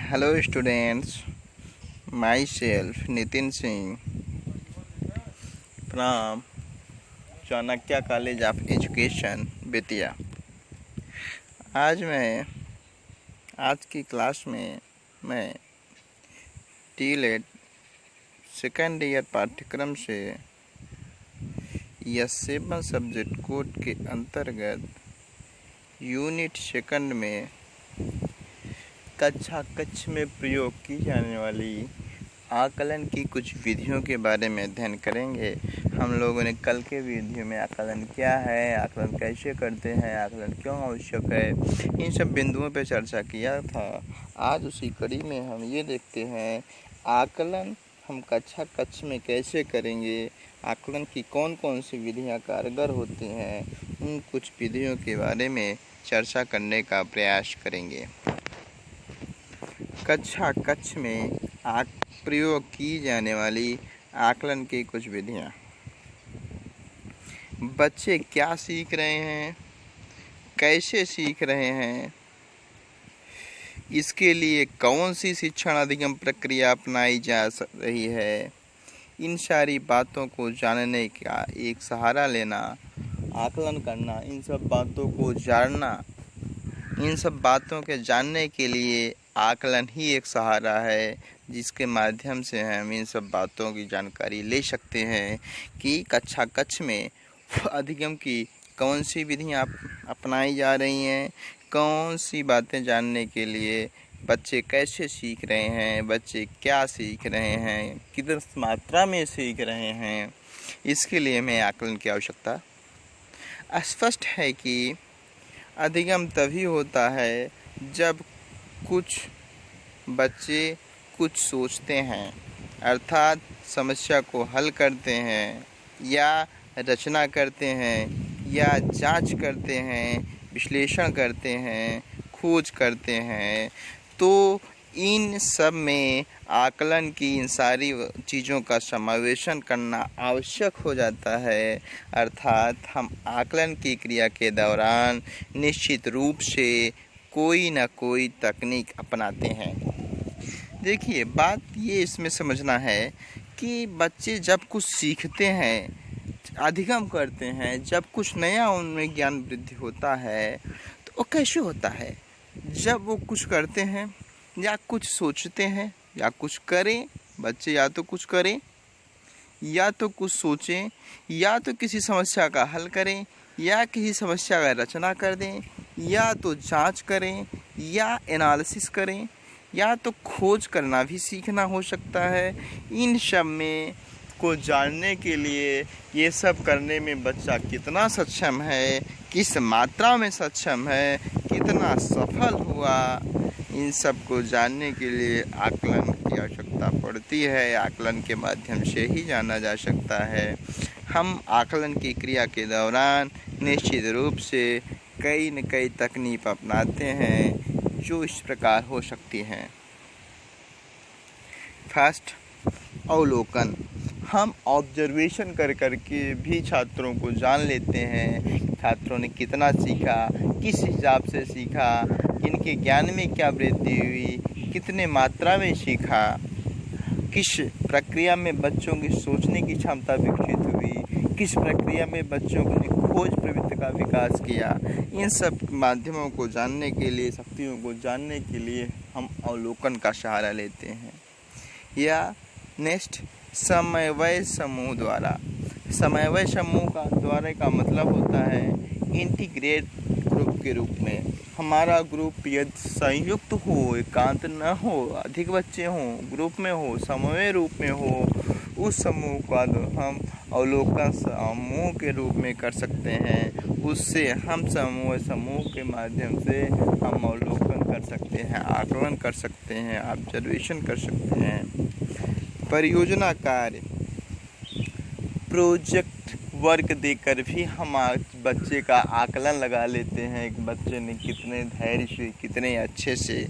Hello students, myself Nitin Singh from Chanakya college of education Bettiah. आज की class में मैं टी-लेट सेकेंड ईयर पाठ्यक्रम से S7 सब्जेक्ट कोड के अंतर्गत यूनिट सेकंड में कक्षा कक्ष में प्रयोग की जाने वाली आकलन की कुछ विधियों के बारे में अध्ययन करेंगे। हम लोगों ने कल के वीडियो में आकलन क्या है, आकलन कैसे करते हैं, आकलन क्यों आवश्यक है, इन सब बिंदुओं पर चर्चा किया था। आज उसी कड़ी में हम ये देखते हैं आकलन हम कक्षा कक्ष में कैसे करेंगे, आकलन की कौन कौन सी विधियाँ कारगर होती हैं, उन कुछ विधियों के बारे में चर्चा करने का प्रयास करेंगे। कक्षा कक्ष में प्रयोग की जाने वाली आकलन की कुछ विधियाँ। बच्चे क्या सीख रहे हैं, कैसे सीख रहे हैं, इसके लिए कौन सी शिक्षण अधिगम प्रक्रिया अपनाई जा रही है, इन सारी बातों को जानने का एक सहारा लेना, आकलन करना, इन सब बातों को जानना, इन सब बातों के जानने के लिए आकलन ही एक सहारा है जिसके माध्यम से हम इन सब बातों की जानकारी ले सकते हैं कि कक्षा कक्ष में अधिगम की कौन सी विधियाँ अपनाई जा रही हैं, कौन सी बातें जानने के लिए बच्चे कैसे सीख रहे हैं, बच्चे क्या सीख रहे हैं, कितनी मात्रा में सीख रहे हैं, इसके लिए हमें आकलन की आवश्यकता। स्पष्ट है कि अधिगम तभी होता है जब कुछ बच्चे कुछ सोचते हैं, अर्थात समस्या को हल करते हैं या रचना करते हैं या जांच करते हैं, विश्लेषण करते हैं, खोज करते हैं, तो इन सब में आकलन की इन सारी चीज़ों का समावेशन करना आवश्यक हो जाता है। अर्थात हम आकलन की क्रिया के दौरान निश्चित रूप से कोई न कोई तकनीक अपनाते हैं। देखिए, बात ये इसमें समझना है कि बच्चे जब कुछ सीखते हैं, अधिगम करते हैं, जब कुछ नया उनमें ज्ञान वृद्धि होता है तो वो कैसे होता है? जब वो कुछ करते हैं या कुछ सोचते हैं या कुछ करें, बच्चे या तो कुछ करें या तो कुछ सोचें या तो किसी समस्या का हल करें या किसी समस्या का रचना कर दें या तो जांच करें या एनालिसिस करें या तो खोज करना भी सीखना हो सकता है। इन सब में को जानने के लिए ये सब करने में बच्चा कितना सक्षम है, किस मात्रा में सक्षम है, कितना सफल हुआ, इन सब को जानने के लिए आकलन की आवश्यकता पड़ती है। आकलन के माध्यम से ही जाना जा सकता है। हम आकलन की क्रिया के दौरान निश्चित रूप से कई न कई तकनीक अपनाते हैं जो इस प्रकार हो सकती हैं। फर्स्ट, अवलोकन। हम ऑब्जर्वेशन कर के भी छात्रों को जान लेते हैं छात्रों ने कितना सीखा, किस हिसाब से सीखा, इनके ज्ञान में क्या वृद्धि हुई, कितने मात्रा में सीखा, किस प्रक्रिया में बच्चों की सोचने की क्षमता विकसित हुई, किस प्रक्रिया में बच्चों ने खोज प्रवृत्ति का विकास किया। इन सब माध्यमों को जानने के लिए, शक्तियों को जानने के लिए हम अवलोकन का सहारा लेते हैं। या नेक्स्ट, समन्वय समूह द्वारा। समन्वय समूह द्वारा का मतलब होता है इंटीग्रेट ग्रुप के रूप में। हमारा ग्रुप यदि संयुक्त हो, एकांत न हो, अधिक बच्चे हों, ग्रुप में हो, समन्वय रूप में हो, उस समूह का हम अवलोकन समूह के रूप में कर सकते हैं। उससे हम समूह के माध्यम से हम अवलोकन कर सकते हैं, आकलन कर सकते हैं, ऑब्जर्वेशन कर सकते हैं। परियोजना कार्य, प्रोजेक्ट वर्क देकर भी हम बच्चे का आकलन लगा लेते हैं। एक बच्चे ने कितने धैर्य से, कितने अच्छे से,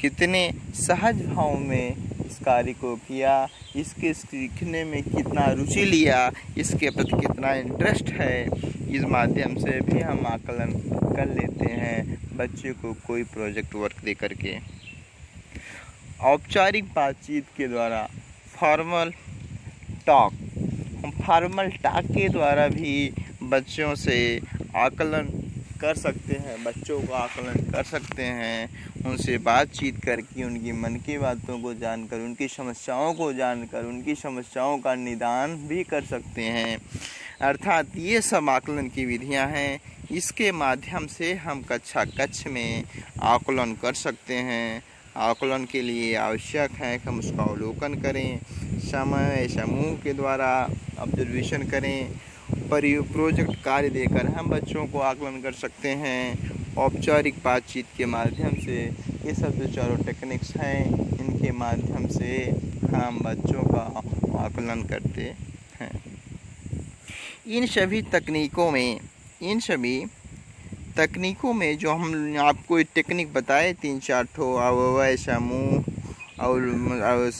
कितने सहज भाव में इस कार्य को किया, इसके सीखने में कितना रुचि लिया, इसके प्रति कितना इंटरेस्ट है, इस माध्यम से भी हम आकलन कर लेते हैं बच्चे को कोई प्रोजेक्ट वर्क दे करके। औपचारिक बातचीत के द्वारा फॉर्मल टॉक, हम फॉर्मल टॉक के द्वारा भी बच्चों से आकलन कर सकते हैं, बच्चों का आकलन कर सकते हैं। उनसे बातचीत करके उनकी मन की बातों को जानकर, उनकी समस्याओं को जानकर, उनकी समस्याओं का निदान भी कर सकते हैं। अर्थात ये सब आकलन की विधियां हैं। इसके माध्यम से हम कक्षा कक्ष में आकलन कर सकते हैं। आकलन के लिए आवश्यक है कि हम उसका अवलोकन करें, समय समूह के द्वारा ऑब्जर्वेशन करें, प्रोजेक्ट कार्य देकर हम बच्चों को आकलन कर सकते हैं। औपचारिक बातचीत के माध्यम से ये सब जो चारों टेक्निक्स हैं, इनके माध्यम से हम बच्चों का आकलन करते हैं। इन सभी तकनीकों में जो हम आपको टेक्निक बताए 3-4 ठो, अवयव समूह और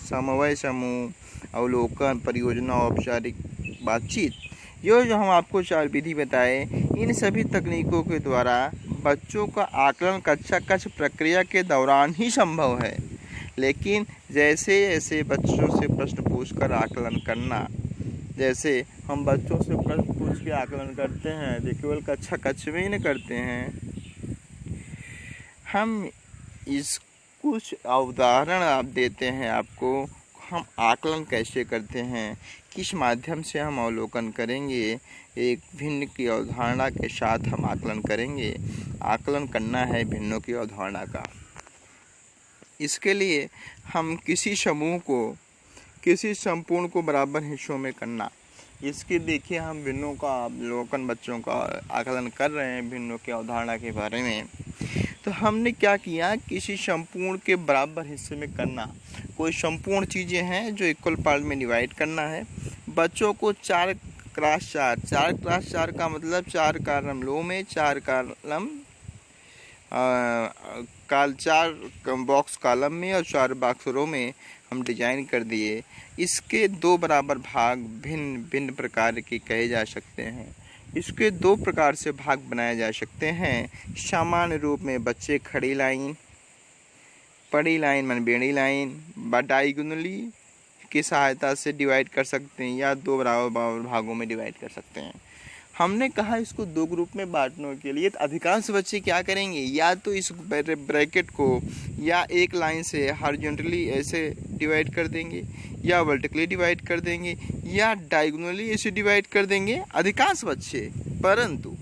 समवय समूह, अवलोकन, परियोजना, औपचारिक बातचीत, जो हम आपको 4 विधि बताए, इन सभी तकनीकों के द्वारा बच्चों का आकलन कक्षा कक्ष प्रक्रिया के दौरान ही संभव है। लेकिन जैसे जैसे बच्चों से प्रश्न पूछकर आकलन करना, जैसे हम बच्चों से प्रश्न पूछ के आकलन करते हैं जो केवल कक्षा कक्ष में ही नहीं करते हैं, हम इस कुछ उदाहरण आप देते हैं आपको, हम आकलन कैसे करते हैं, किस माध्यम से हम अवलोकन करेंगे, एक भिन्न की अवधारणा के साथ हम आकलन करेंगे। आकलन करना है भिन्नों की अवधारणा का। इसके लिए हम किसी समूह को, किसी संपूर्ण को बराबर हिस्सों में करना। इसके देखिए हम भिन्नों का अवलोकन, बच्चों का आकलन कर रहे हैं भिन्नों की अवधारणा के बारे में। तो हमने क्या किया, किसी संपूर्ण के बराबर हिस्से में करना। कोई संपूर्ण चीज़ें हैं जो इक्वल पार्ट में डिवाइड करना है। बच्चों को 4x4 का मतलब 4 कॉलम लो में, 4 कॉलम 4 बॉक्स कॉलम में और 4 बॉक्स रो में हम डिजाइन कर दिए। इसके 2 बराबर भाग भिन्न भिन्न प्रकार के कहे जा सकते हैं। इसके 2 प्रकार से भाग बनाए जा सकते हैं। सामान्य रूप में बच्चे खड़ी लाइन, पड़ी लाइन मन बेड़ी लाइन, डायगोनली की सहायता से डिवाइड कर सकते हैं या 2 बराबर भागों में डिवाइड कर सकते हैं। हमने कहा इसको 2 ग्रुप में बांटने के लिए, तो अधिकांश बच्चे क्या करेंगे, या तो इस ब्रैकेट को या एक लाइन से हॉरिजॉन्टली ऐसे डिवाइड कर देंगे, या वर्टिकली डिवाइड कर देंगे, या डायगोनली ऐसे डिवाइड कर देंगे अधिकांश बच्चे। परंतु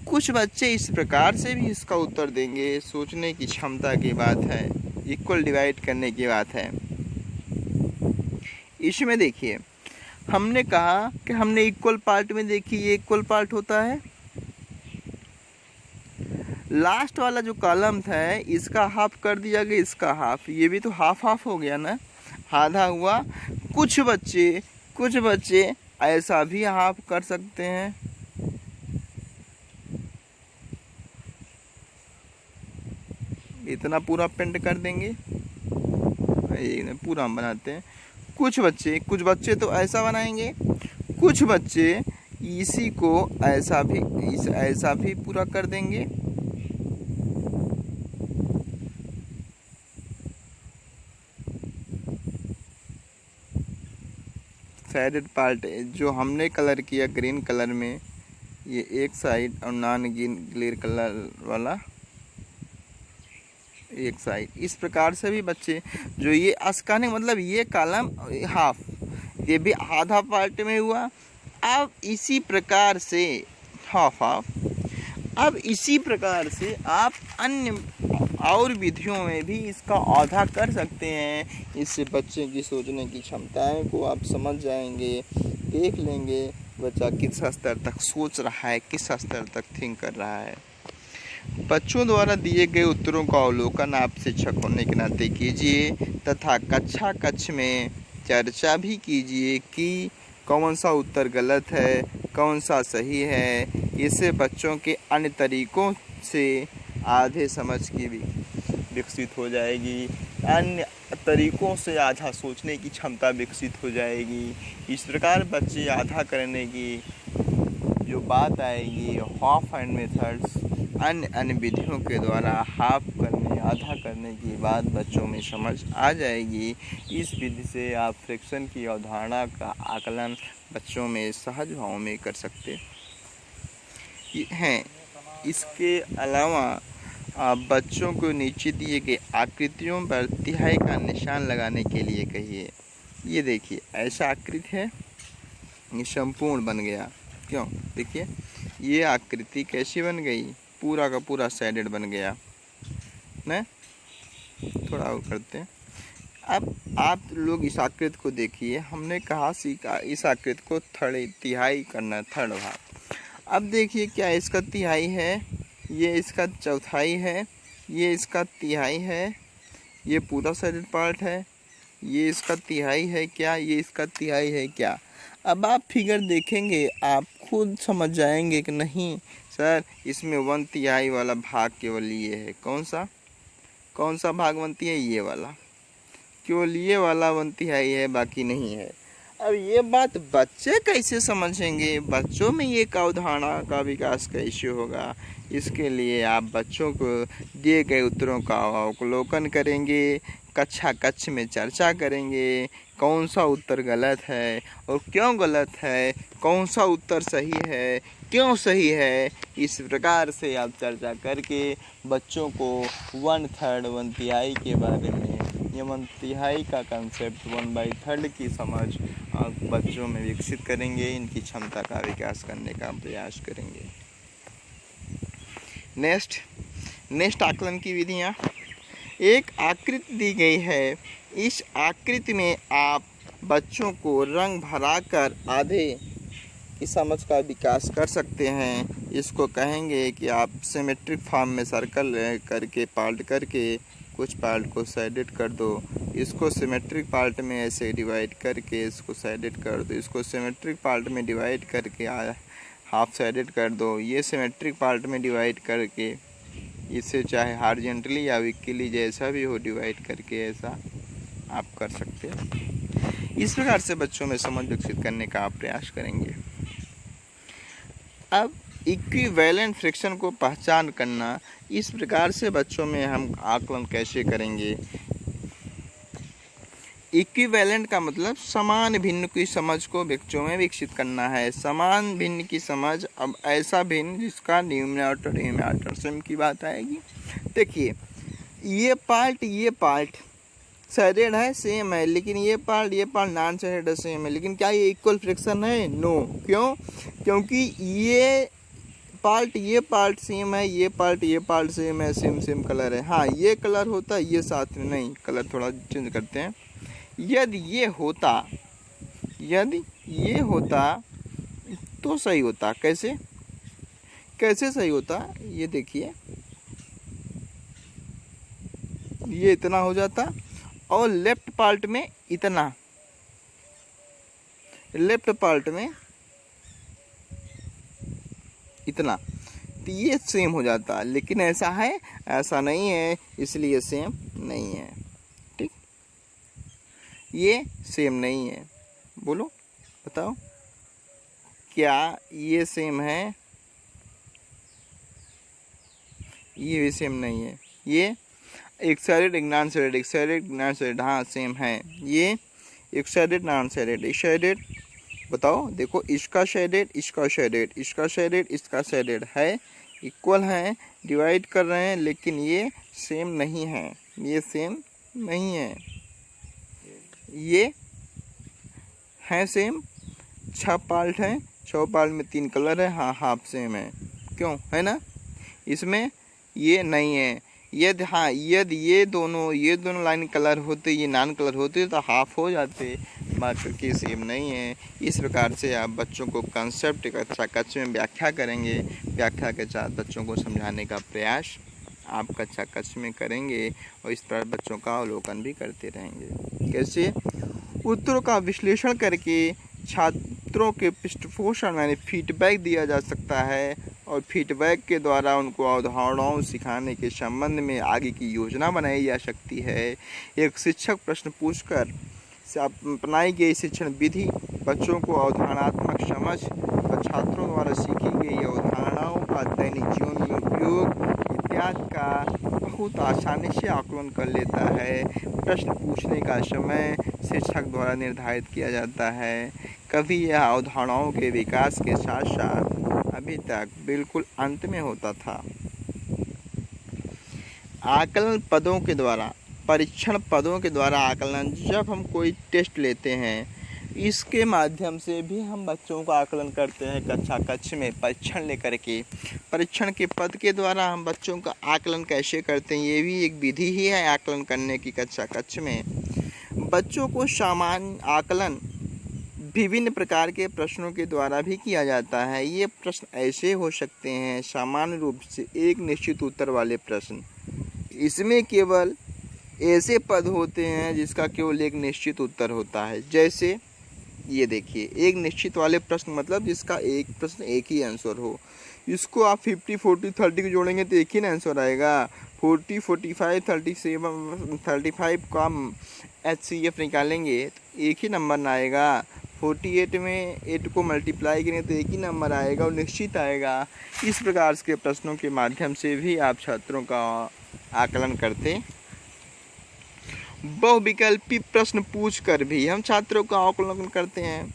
कुछ बच्चे इस प्रकार से भी इसका उत्तर देंगे। सोचने की क्षमता की बात है, इक्वल डिवाइड करने की बात है। इसमें देखिए हमने कहा कि हमने इक्वल पार्ट में देखी, ये इक्वल पार्ट होता है। लास्ट वाला जो कॉलम था इसका हाफ कर दिया गया, इसका हाफ, ये भी तो हाफ हाफ हो गया ना, आधा हुआ। कुछ बच्चे ऐसा भी हाफ कर सकते हैं। इतना पूरा पेंट कर देंगे, पूरा हम बनाते हैं। कुछ बच्चे तो ऐसा बनाएंगे, कुछ बच्चे इसी को ऐसा भी पूरा कर देंगे। शेडेड पार्ट जो हमने कलर किया ग्रीन कलर में, ये एक साइड, और नॉन ग्रीन कलर वाला एक साइड। इस प्रकार से भी बच्चे जो ये अस्काने मतलब ये कॉलम हाफ, ये भी आधा पार्ट में हुआ। अब इसी प्रकार से हाफ, अब इसी प्रकार से आप अन्य और विधियों में भी इसका आधा कर सकते हैं। इससे बच्चे की सोचने की क्षमताएं को आप समझ जाएंगे, देख लेंगे बच्चा किस स्तर तक सोच रहा है, किस स्तर तक थिंक कर रहा है। बच्चों द्वारा दिए गए उत्तरों का अवलोकन आप शिक्षक होने के नाते कीजिए तथा कक्षा कक्ष में चर्चा भी कीजिए कि कौन सा उत्तर गलत है, कौन सा सही है। इससे बच्चों के अन्य तरीकों से आधे समझ की भी विकसित हो जाएगी, अन्य तरीकों से आधा सोचने की क्षमता विकसित हो जाएगी। इस प्रकार बच्चे आधा करने की जो बात आएगी, हाफ हैंड मेथड्स, अन्य विधियों के द्वारा हाफ करने, आधा करने के बाद बच्चों में समझ आ जाएगी। इस विधि से आप फ्रैक्शन की अवधारणा का आकलन बच्चों में सहज भाव में कर सकते हैं। इसके अलावा आप बच्चों को नीचे दिए गए आकृतियों पर तिहाई का निशान लगाने के लिए कहिए। ये देखिए, ऐसा आकृति है, ये संपूर्ण बन गया। क्यों? देखिए ये आकृति कैसी बन गई, पूरा का पूरा सैडेड बन गया ना। थोड़ा और करते हैं। अब आप लोग इस आकृति को देखिए, हमने कहा सीखा इस आकृति को तिहाई करना, थर्ड भाग। अब देखिए क्या इसका तिहाई है, ये इसका चौथाई है, ये इसका तिहाई है, ये पूरा सैडेड पार्ट है, ये इसका तिहाई है क्या, ये इसका तिहाई है क्या। अब आप फिगर देखेंगे आप खुद समझ जाएंगे कि नहीं सर इसमें 1/3 वाला भाग केवल ये है। कौन सा भाग 1/3? ये वाला, केवल ये वाला 1/3 है, बाकी नहीं है। अब ये बात बच्चे कैसे समझेंगे, बच्चों में ये अवधारणा का विकास कैसे होगा? इसके लिए आप बच्चों को दिए गए उत्तरों का अवलोकन करेंगे, कक्ष में चर्चा करेंगे, कौन सा उत्तर गलत है और क्यों गलत है, कौन सा उत्तर सही है, क्यों सही है। इस प्रकार से आप चर्चा करके बच्चों को 1/3 1/3 के बारे में, ये 1/3 का कंसेप्ट 1/3 की समझ आप बच्चों में विकसित करेंगे, इनकी क्षमता का विकास करने का प्रयास करेंगे। नेक्स्ट आकलन की विधियाँ। एक आकृति दी गई है, इस आकृति में आप बच्चों को रंग भराकर आधे की समझ का विकास कर सकते हैं। इसको कहेंगे कि आप सिमेट्रिक फॉर्म में सर्कल करके पार्ट करके कुछ पार्ट को साइडेड कर दो, इसको सिमेट्रिक पार्ट में ऐसे डिवाइड करके इसको साइडेड कर दो, इसको सिमेट्रिक पार्ट में डिवाइड करके हाफ साइडेड कर दो, ये सिमेट्रिक पार्ट में डिवाइड करके इसे चाहे हॉरिजॉन्टली या वर्टिकली जैसा भी हो डिवाइड करके ऐसा आप कर सकते हैं। इस प्रकार से बच्चों में समझ विकसित करने का आप प्रयास करेंगे। अब इक्विवेलेंट फ्रैक्शन को पहचान करना, इस प्रकार से बच्चों में हम आकलन कैसे करेंगे। इक्विवेलेंट का मतलब समान भिन्न की समझ को बच्चों में विकसित करना है। समान भिन्न की समझ, अब ऐसा भिन्न जिसका न्यूमरेटर सेम की बात आएगी। देखिए ये पार्ट सैडेड है, सेम है, लेकिन ये पार्ट नॉन सैडेड है, सेम है, लेकिन क्या ये इक्वल फ्रैक्शन है? नो। क्यों? क्योंकि ये पार्ट सेम है, ये पार्ट सेम है, सेम कलर है। हाँ ये कलर होता है, ये साथ में नहीं, कलर थोड़ा चेंज करते हैं। यदि ये होता तो सही होता। कैसे सही होता? ये देखिए, ये इतना हो जाता और लेफ्ट पार्ट में इतना, तो ये सेम हो जाता। लेकिन ऐसा नहीं है, इसलिए सेम नहीं है। ठीक, ये सेम नहीं है। बोलो, बताओ क्या ये सेम है? ये भी सेम नहीं है। ये एक साइडेड एक नॉन साइडेड, हाँ सेम है। ये एक साइडेड नॉन साइडेड, एक साइडेड। बताओ, देखो इसका साइडेड है, इक्वल है, डिवाइड कर रहे हैं, लेकिन ये सेम नहीं है। ये है सेम। 6 पार्ट है, 6 पार्ट में 3 कलर है, हाँ हाफ सेम है। क्यों? है ना। इसमें ये नहीं है। यदि ये दोनों लाइन कलर होते, ये नॉन कलर होते तो हाफ हो जाते, बाकी सेम नहीं है। इस प्रकार से आप बच्चों को कंसेप्ट कक्षा में व्याख्या करेंगे। व्याख्या के साथ बच्चों को समझाने का प्रयास आप कक्षा में करेंगे और इस तरह बच्चों का अवलोकन भी करते रहेंगे। कैसे? उत्तरों का विश्लेषण करके छात्रों के पृष्ठपोषण यानी फीडबैक दिया जा सकता है और फीडबैक के द्वारा उनको अवधारणाओं सिखाने के संबंध में आगे की योजना बनाई जा सकती है। एक शिक्षक प्रश्न पूछकर अपनाई गई शिक्षण विधि बच्चों को अवधारणात्मक समझ और छात्रों द्वारा सीखी गई अवधारणाओं का दैनिक जीवन में उपयोग इत्यादि का बहुत आसानी से आकलन कर लेता है। प्रश्न पूछने का समय शिक्षक द्वारा निर्धारित किया जाता है। कभी यह अवधारणाओं के विकास के साथ साथ अभी तक बिल्कुल अंत में होता था। आकलन पदों के द्वारा, परीक्षण पदों के द्वारा आकलन, जब हम कोई टेस्ट लेते हैं इसके माध्यम से भी हम बच्चों का आकलन करते हैं। कक्षा में परीक्षण लेकर के, परीक्षण के पद के द्वारा हम बच्चों का आकलन कैसे करते हैं, ये भी एक विधि ही है आकलन करने की। कक्षा में बच्चों को सामान्य आकलन विभिन्न प्रकार के प्रश्नों के द्वारा भी किया जाता है। ये प्रश्न ऐसे हो सकते हैं, सामान्य रूप से एक निश्चित उत्तर वाले प्रश्न। इसमें केवल ऐसे पद होते हैं जिसका केवल एक निश्चित उत्तर होता है। जैसे ये देखिए, एक निश्चित वाले प्रश्न मतलब जिसका एक प्रश्न एक ही आंसर हो। इसको आप 50, 40, 30 को जोड़ेंगे तो एक ही ना आंसर आएगा। 40, 45, 37, 35 का HCF निकालेंगे तो एक ही नंबर ना आएगा। 48 में 8 को मल्टीप्लाई करेंगे तो एक ही नंबर आएगा और निश्चित आएगा। इस प्रकार के प्रश्नों के माध्यम से भी आप छात्रों का आकलन करते। बहुविकल्पी प्रश्न पूछकर भी हम छात्रों का आकलन करते हैं।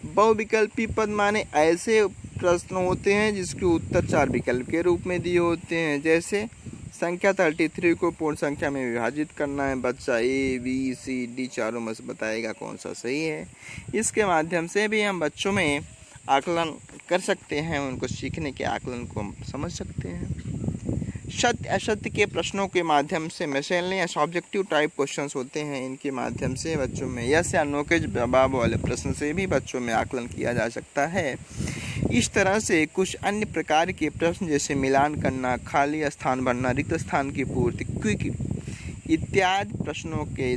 बहुविकल्पी पद माने ऐसे प्रश्न होते हैं जिसके उत्तर 4 विकल्प के रूप में दिए होते हैं। जैसे संख्या 33 को पूर्ण संख्या में विभाजित करना है, बच्चा A, B, C, D चारों में से बताएगा कौन सा सही है। इसके माध्यम से भी हम बच्चों में आकलन कर सकते हैं, उनको सीखने के आकलन को हम समझ सकते हैं। सत्य असत्य के प्रश्नों के माध्यम से, मिसलेनियस या सब्जेक्टिव टाइप क्वेश्चंस होते हैं, इनके माध्यम से बच्चों में यस या नो के जवाब वाले प्रश्न से भी बच्चों में आकलन किया जा सकता है। इस तरह से कुछ अन्य प्रकार के प्रश्न जैसे मिलान करना, खाली स्थान भरना, रिक्त स्थान की पूर्ति, क्विक इत्यादि प्रश्नों के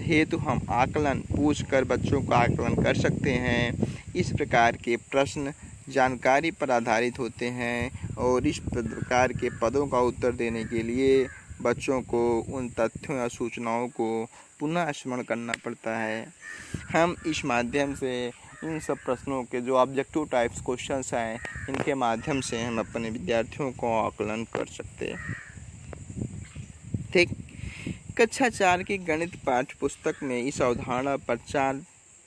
हेतु हम आकलन पूछकर बच्चों का आकलन कर सकते हैं। इस प्रकार के प्रश्न जानकारी पर आधारित होते हैं और इस प्रकार के पदों का उत्तर देने के लिए बच्चों को उन तथ्यों या सूचनाओं को पुनः स्मरण करना पड़ता है। हम इस माध्यम से इन सब प्रश्नों के जो ऑब्जेक्टिव टाइप्स क्वेश्चंस हैं, इनके माध्यम से हम अपने विद्यार्थियों को आकलन कर सकते हैं। ठीक, कक्षा 4 की गणित पाठ्य पुस्तक में इस अवधारणा पर 4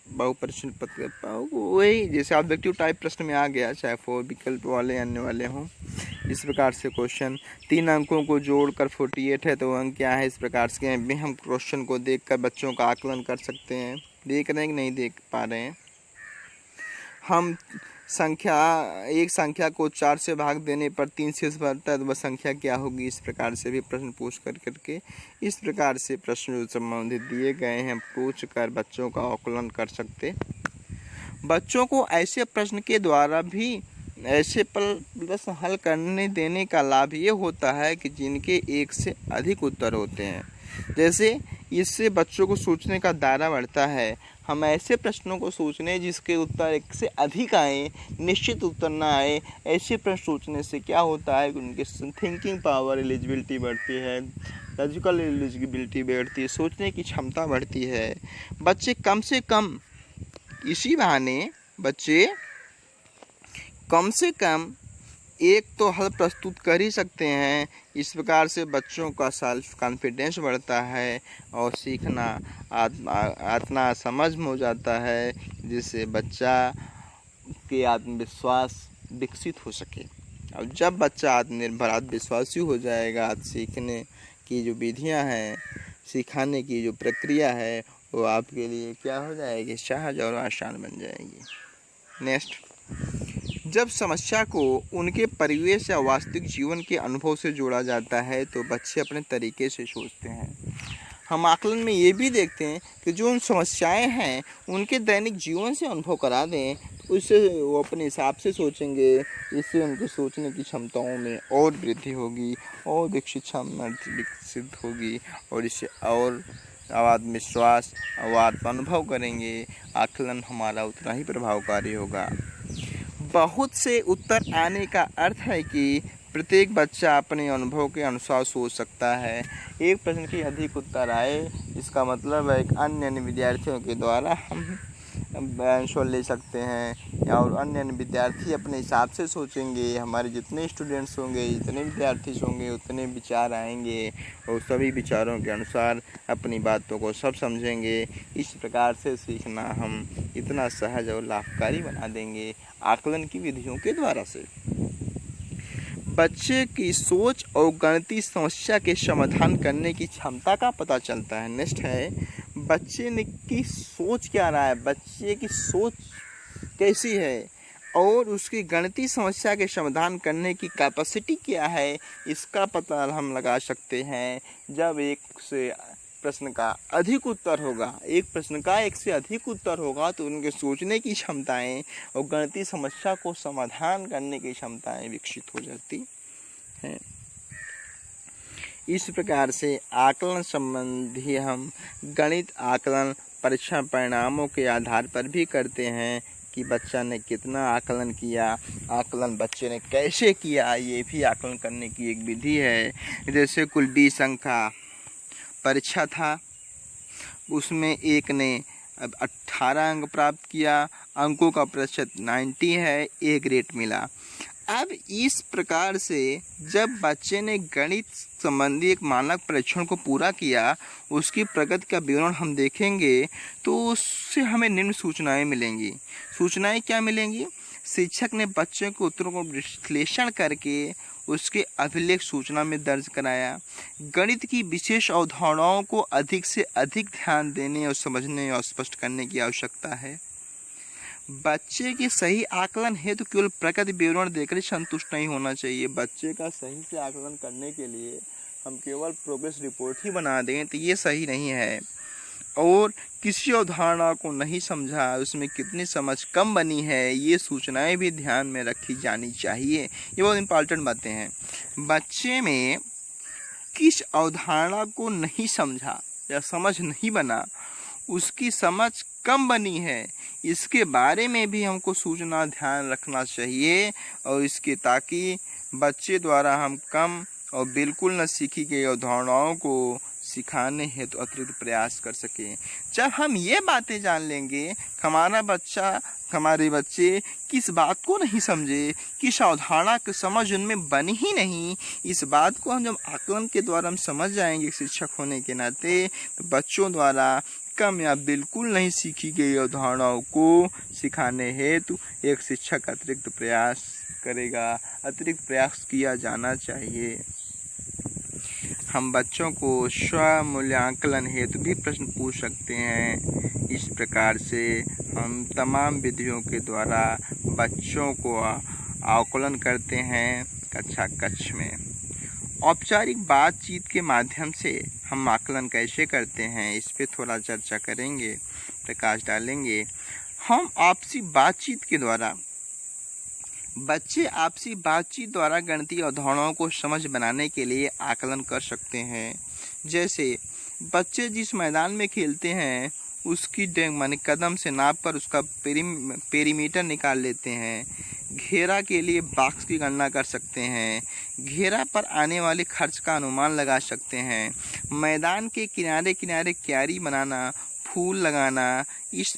बहुप्रश्न पत्र वही जैसे ऑब्जेक्टिव टाइप प्रश्न में आ गया, चाहे 4 विकल्प वाले अन्य वाले हों। इस प्रकार से क्वेश्चन 3 अंकों को जोड़कर 48 है तो अंक क्या है, इस प्रकार से हम क्वेश्चन को देखकर बच्चों का आकलन कर सकते हैं। देख रहे हैं कि नहीं देख पा रहे हैं। हम एक संख्या को 4 से भाग देने पर 3 शेष बढ़ता है तो वह संख्या क्या होगी, इस प्रकार से भी प्रश्न पूछ करके इस प्रकार से प्रश्न जो संबंधित दिए गए हैं पूछ कर बच्चों का आकलन कर सकते। बच्चों को ऐसे प्रश्न के द्वारा भी ऐसे प्रश्न हल करने देने का लाभ ये होता है कि जिनके एक से अधिक उत्तर होते हैं। जैसे इससे बच्चों को सोचने का दायरा बढ़ता है। हम ऐसे प्रश्नों को सोचने जिसके उत्तर एक से अधिक आए, निश्चित उत्तर ना आए, ऐसे प्रश्न सोचने से क्या होता है कि उनकी थिंकिंग पावर, एलिजिबिलिटी बढ़ती है, लॉजिकल एलिजिबिलिटी बढ़ती है, सोचने की क्षमता बढ़ती है। बच्चे कम से कम इसी बहाने बच्चे कम से कम एक तो हल प्रस्तुत कर ही सकते हैं। इस प्रकार से बच्चों का सेल्फ कॉन्फिडेंस बढ़ता है और सीखना आत्मा समझ में हो जाता है, जिससे बच्चा के आत्मविश्वास विकसित हो सके। और जब बच्चा आत्मनिर्भर आत्मविश्वासी हो जाएगा, सीखने की जो विधियां हैं, सिखाने की जो प्रक्रिया है वो आपके लिए क्या हो जाएगी, सहज और आसान बन जाएगी। नेक्स्ट, जब समस्या को उनके परिवेश या वास्तविक जीवन के अनुभव से जोड़ा जाता है तो बच्चे अपने तरीके से सोचते हैं। हम आकलन में ये भी देखते हैं कि जो उन समस्याएं हैं उनके दैनिक जीवन से अनुभव करा दें, उससे वो अपने हिसाब से सोचेंगे। इससे उनके सोचने की क्षमताओं में और वृद्धि होगी और विकसित होगी और इससे और आत्मविश्वास और आत्मानुभव करेंगे। आकलन हमारा उतना ही प्रभावकारी होगा। बहुत से उत्तर आने का अर्थ है कि प्रत्येक बच्चा अपने अनुभव के अनुसार सोच सकता है। एक प्रश्न के अधिक उत्तर आए इसका मतलब है एक अन्य विद्यार्थियों के द्वारा हम आंसर ले सकते हैं। और अन्य विद्यार्थी अपने हिसाब से सोचेंगे। हमारे जितने स्टूडेंट्स होंगे, जितने विद्यार्थी होंगे, उतने विचार आएंगे और सभी विचारों के अनुसार अपनी बातों को सब समझेंगे। इस प्रकार से सीखना हम इतना सहज और लाभकारी बना देंगे आकलन की विधियों के द्वारा से। बच्चे की सोच और गणितीय समस्या के समाधान करने की क्षमता का पता चलता है। नेक्स्ट है, बच्चे ने की सोच क्या रहा है, बच्चे की सोच कैसी है और उसकी गणितीय समस्या के समाधान करने की कैपेसिटी क्या है, इसका पता हम लगा सकते हैं जब एक से प्रश्न का अधिक उत्तर होगा, एक प्रश्न का एक से अधिक उत्तर होगा तो उनके सोचने की क्षमताएं और गणितीय समस्या को समाधान करने की क्षमताएं विकसित हो जाती हैं। इस प्रकार से आकलन संबंधी हम गणित आकलन परीक्षा परिणामों के आधार पर भी करते हैं कि बच्चा ने कितना आकलन किया, आकलन बच्चे ने कैसे किया, ये भी आकलन करने की एक विधि है। जैसे कुल 20 अंक का परीक्षा था, उसमें एक ने 18 अंक प्राप्त किया, अंकों का प्रतिशत 90 है, ए ग्रेड मिला। अब इस प्रकार से जब बच्चे ने गणित संबंधी एक मानक परीक्षण को पूरा किया, उसकी प्रगति का विवरण हम देखेंगे तो उससे हमें निम्न सूचनाएं मिलेंगी। सूचनाएं क्या मिलेंगी? शिक्षक ने बच्चे को उत्तरों को विश्लेषण करके उसके अभिलेख सूचना में दर्ज कराया। गणित की विशेष अवधारणाओं को अधिक से अधिक ध्यान देने और समझने और स्पष्ट करने की आवश्यकता है। बच्चे के सही आकलन हेतु तो केवल प्रगति विवरण देकर संतुष्ट नहीं होना चाहिए। बच्चे का सही से आकलन करने के लिए हम केवल प्रोग्रेस रिपोर्ट ही बना दें तो ये सही नहीं है। और किसी अवधारणा को नहीं समझा, उसमें कितनी समझ कम बनी है, ये सूचनाएं भी ध्यान में रखी जानी चाहिए। ये बहुत इंपॉर्टेंट बातें हैं। बच्चे में किस अवधारणा को नहीं समझा या समझ नहीं बना, उसकी समझ कम बनी है, इसके बारे में भी हमको सूचना ध्यान रखना चाहिए और इसके ताकि बच्चे द्वारा हम कम और बिल्कुल न सीखी गई अवधारणाओं को सिखाने हेतु अतिरिक्त प्रयास कर सकें। जब हम ये बातें जान लेंगे, हमारे बच्चे किस बात को नहीं समझे, किस अवधारणा की समझ उनमें बनी ही नहीं, इस बात को हम जब आकलन के द्वारा हम समझ जाएंगे शिक्षक होने के नाते, तो बच्चों द्वारा कम या बिल्कुल नहीं सीखी गई अवधारणाओं को सिखाने हेतु एक शिक्षक अतिरिक्त प्रयास करेगा, अतिरिक्त प्रयास किया जाना चाहिए। हम बच्चों को स्व मूल्यांकन हेतु भी प्रश्न पूछ सकते हैं। इस प्रकार से हम तमाम विधियों के द्वारा बच्चों को आकलन करते हैं कक्षा कक्ष में। औपचारिक बातचीत के माध्यम से हम आकलन कैसे करते हैं, इस पे थोड़ा चर्चा करेंगे, प्रकाश डालेंगे। हम आपसी बातचीत के द्वारा बच्चे आपसी बातचीत द्वारा गणितीय अवधारणाओं को समझ बनाने के लिए आकलन कर सकते हैं। जैसे बच्चे जिस मैदान में खेलते हैं उसकी माने कदम से नाप कर उसका पेरीमीटर निकाल लेते हैं। घेरा के लिए बॉक्स की गणना कर सकते हैं। घेरा पर आने वाले खर्च का अनुमान लगा सकते हैं। मैदान के किनारे किनारे क्यारी बनाना, फूल लगाना, इस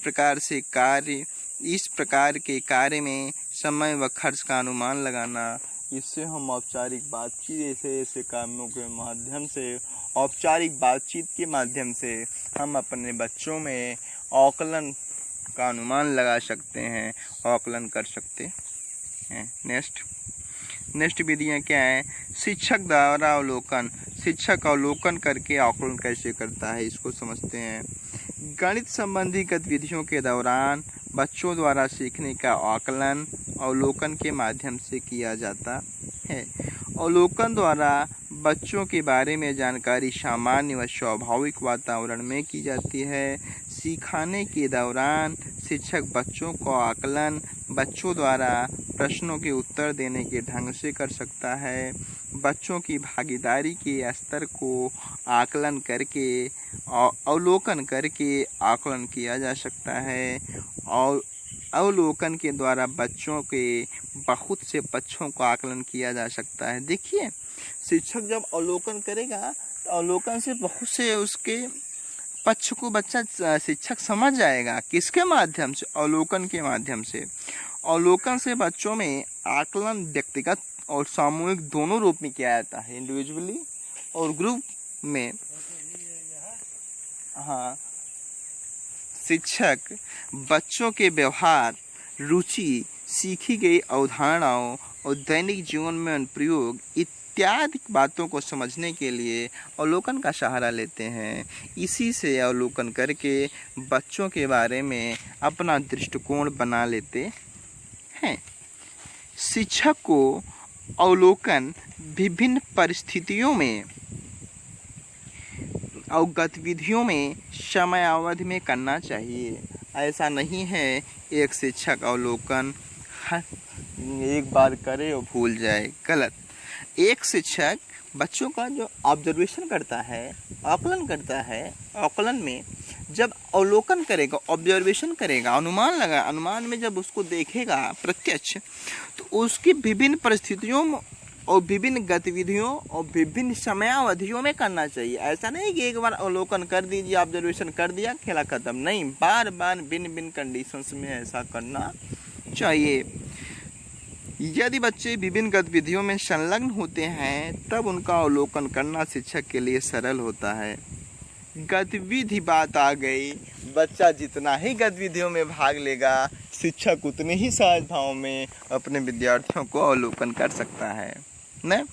प्रकार के कार्य में समय व खर्च का अनुमान लगाना। इससे हम औपचारिक बातचीत ऐसे कामों के माध्यम से, औपचारिक बातचीत के माध्यम से हम अपने बच्चों में आकलन का अनुमान लगा सकते हैं, आकलन कर सकते हैं। नेक्स्ट विधियाँ क्या है? शिक्षक द्वारा अवलोकन। शिक्षक अवलोकन करके आकलन कैसे करता है, इसको समझते हैं। गणित संबंधी गतिविधियों के दौरान बच्चों द्वारा सीखने का आकलन अवलोकन के माध्यम से किया जाता है। अवलोकन द्वारा बच्चों के बारे में जानकारी सामान्य व स्वाभाविक वातावरण में की जाती है। सिखाने के दौरान शिक्षक बच्चों को आकलन बच्चों द्वारा प्रश्नों के उत्तर देने के ढंग से कर सकता है। बच्चों की भागीदारी के स्तर को आकलन करके अवलोकन करके आकलन किया जा सकता है। और अवलोकन के द्वारा बच्चों के बहुत से पक्षों का आकलन किया जा सकता है। देखिए, शिक्षक जब अवलोकन करेगा तो अवलोकन से बहुत से उसके पक्ष को बच्चा शिक्षक समझ जाएगा। किसके माध्यम से? अवलोकन के माध्यम से। अवलोकन से बच्चों में आकलन व्यक्तिगत और सामूहिक दोनों रूप में किया जाता है, इंडिविजुअली और ग्रुप में। हाँ, शिक्षक बच्चों के व्यवहार, रुचि, सीखी गई अवधारणाओं और दैनिक जीवन में अनुप्रयोग इत्यादि बातों को समझने के लिए अवलोकन का सहारा लेते हैं। इसी से अवलोकन करके बच्चों के बारे में अपना दृष्टिकोण बना लेते हैं। शिक्षक को अवलोकन विभिन्न परिस्थितियों में और गतिविधियों में समयावधि में करना चाहिए। ऐसा नहीं है एक शिक्षक अवलोकन एक बार करे और भूल जाए, गलत। एक शिक्षक बच्चों का जो ऑब्जर्वेशन करता है, आकलन करता है, आकलन में जब अवलोकन करेगा, ऑब्जर्वेशन करेगा, अनुमान में जब उसको देखेगा प्रत्यक्ष, तो उसकी विभिन्न परिस्थितियों और विभिन्न गतिविधियों और विभिन्न समयावधियों में करना चाहिए। ऐसा नहीं कि एक बार अवलोकन कर दीजिए, ऑब्जर्वेशन कर दिया, खेला खत्म। नहीं, बार बार भिन्न भिन्न कंडीशंस में ऐसा करना चाहिए। यदि बच्चे विभिन्न गतिविधियों में संलग्न होते हैं तब उनका अवलोकन करना शिक्षक के लिए सरल होता है। गतिविधि बात आ गई, बच्चा जितना ही गतिविधियों में भाग लेगा, शिक्षक उतने ही सहज भाव में अपने विद्यार्थियों को अवलोकन कर सकता है न।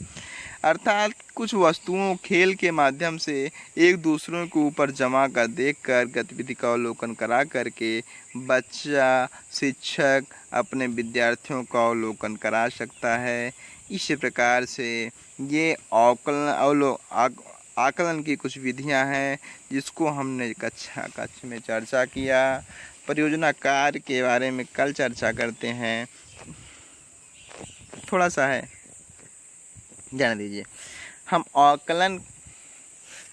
अर्थात कुछ वस्तुओं खेल के माध्यम से एक दूसरों के ऊपर जमा कर देखकर गतिविधि का अवलोकन करा करके बच्चा शिक्षक अपने विद्यार्थियों का अवलोकन करा सकता है। इस प्रकार से ये आकलन की कुछ विधियां हैं जिसको हमने कक्षा में चर्चा किया। परियोजना कार्य के बारे में कल चर्चा करते हैं, थोड़ा सा है, जाने दीजिए। हम आकलन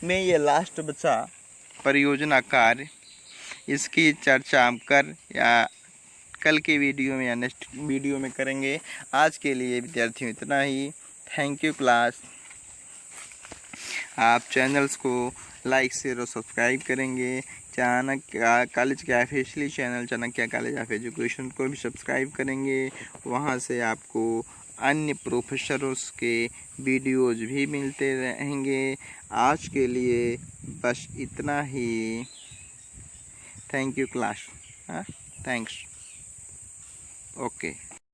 में ये लास्ट बचा परियोजना कार्य, इसकी चर्चा हम कल के वीडियो में या नेक्स्ट वीडियो में करेंगे। आज के लिए विद्यार्थियों इतना ही। Thank you class. आप चैनल्स को लाइक शेयर और सब्सक्राइब करेंगे। चाणक्य कॉलेज कैफे इसलिए channel Chanakya college of education को भी सब्सक्राइब करेंगे। वहाँ से आपको अन्य प्रोफेसरों के वीडियोज भी मिलते रहेंगे। आज के लिए बस इतना ही। Thank you class. Thanks. Okay.